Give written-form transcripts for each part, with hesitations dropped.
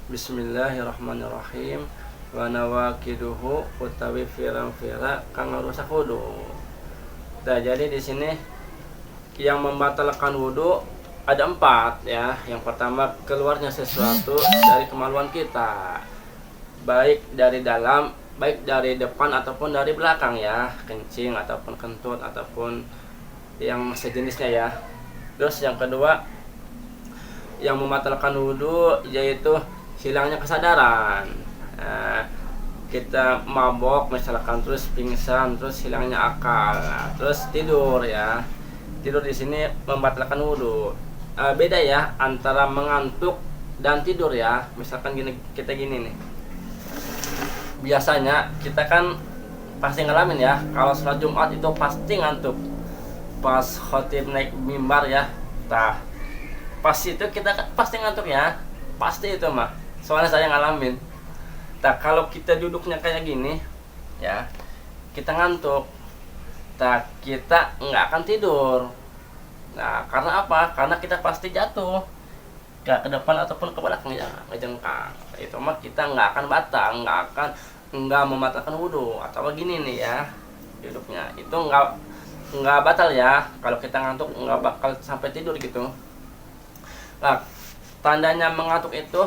Bismillahirrahmanirrahim. Wa nawakiduhu utawi fira-fira kang rusak wudu. Nah, jadi di sini yang membatalkan wudu ada 4 ya. Yang pertama, keluarnya sesuatu dari kemaluan kita, baik dari dalam, baik dari depan ataupun dari belakang ya, kencing ataupun kentut ataupun yang sejenisnya ya. Terus yang kedua, yang membatalkan wudhu yaitu hilangnya kesadaran. Nah, kita mabok misalkan, terus pingsan, terus hilangnya akal, terus tidur ya. Tidur di sini membatalkan wudhu. Beda ya antara mengantuk dan tidur ya. Misalkan kita gini nih, biasanya kita kan pasti ngalamin ya, kalau sholat Jumat itu pasti ngantuk pas khotib naik mimbar ya. Nah, pas itu kita pasti ngantuk ya, pasti itu mah, soalnya saya ngalamin. Nah, kalau kita duduknya kayak gini ya, kita ngantuk, nah kita nggak akan tidur. Nah, karena apa? Karena kita pasti jatuh ke depan ataupun ke belakang ya, ngejengkang. Itu mah kita nggak akan batal, nggak membatalkan wudhu. Atau begini nih ya, duduknya itu nggak batal ya. Kalau kita ngantuk nggak bakal sampai tidur gitu. Nah, tandanya mengantuk itu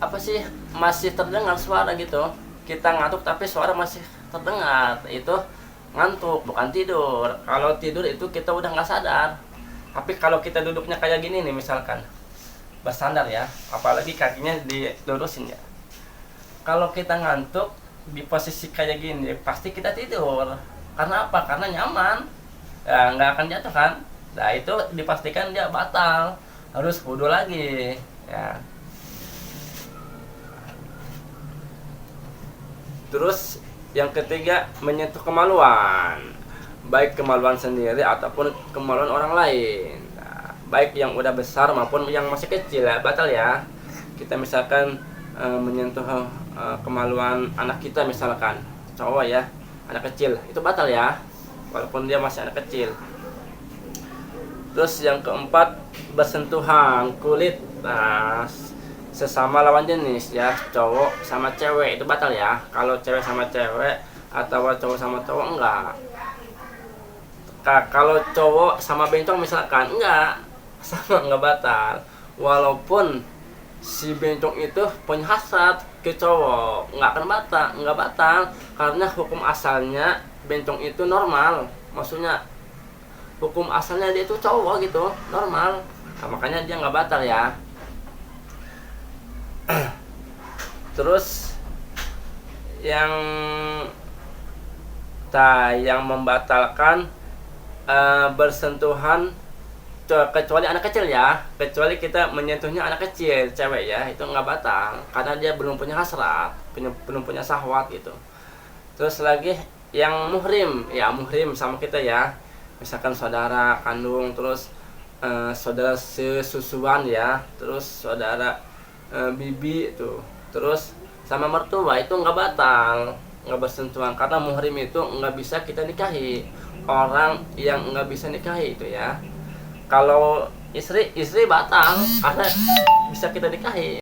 apa sih? Masih terdengar suara gitu. Kita ngantuk tapi suara masih terdengar, itu ngantuk, bukan tidur. Kalau tidur itu kita udah nggak sadar. Tapi kalau kita duduknya kayak gini nih, misalkan bersandar ya, apalagi kakinya dilurusin ya, kalau kita ngantuk di posisi kayak gini pasti kita tidur. Karena apa? Karena nyaman ya, nggak akan jatuh kan. Nah, itu dipastikan dia batal, harus wudhu lagi ya. Terus yang ketiga, menyentuh kemaluan, baik kemaluan sendiri ataupun kemaluan orang lain. Nah, baik yang udah besar maupun yang masih kecil ya, batal ya. Kita misalkan menyentuh kemaluan anak kita, misalkan cowok ya, anak kecil, itu batal ya, walaupun dia masih anak kecil. Terus yang keempat, bersentuhan kulit sesama lawan jenis ya, cowok sama cewek, itu batal ya. Kalau cewek sama cewek atau cowok sama cowok enggak. Kalau cowok sama bencong misalkan, enggak, sama, enggak batal. Walaupun si bencong itu punya hasrat ke cowok, enggak batal karena hukum asalnya bencong itu normal. Maksudnya hukum asalnya dia itu cowok gitu, normal. Nah, makanya dia nggak batal ya. Terus yang membatalkan bersentuhan, kecuali anak kecil ya, kecuali kita menyentuhnya anak kecil cewek ya, itu nggak batal karena dia belum punya hasrat, belum punya syahwat gitu. Terus lagi yang muhrim ya, muhrim sama kita ya, misalkan saudara kandung, terus saudara sesusuan ya, terus saudara bibi itu, terus sama mertua, itu nggak batal, nggak bersentuhan, karena muhrim itu nggak bisa kita nikahi, orang yang nggak bisa nikahi itu ya. Kalau istri batal karena bisa kita nikahi.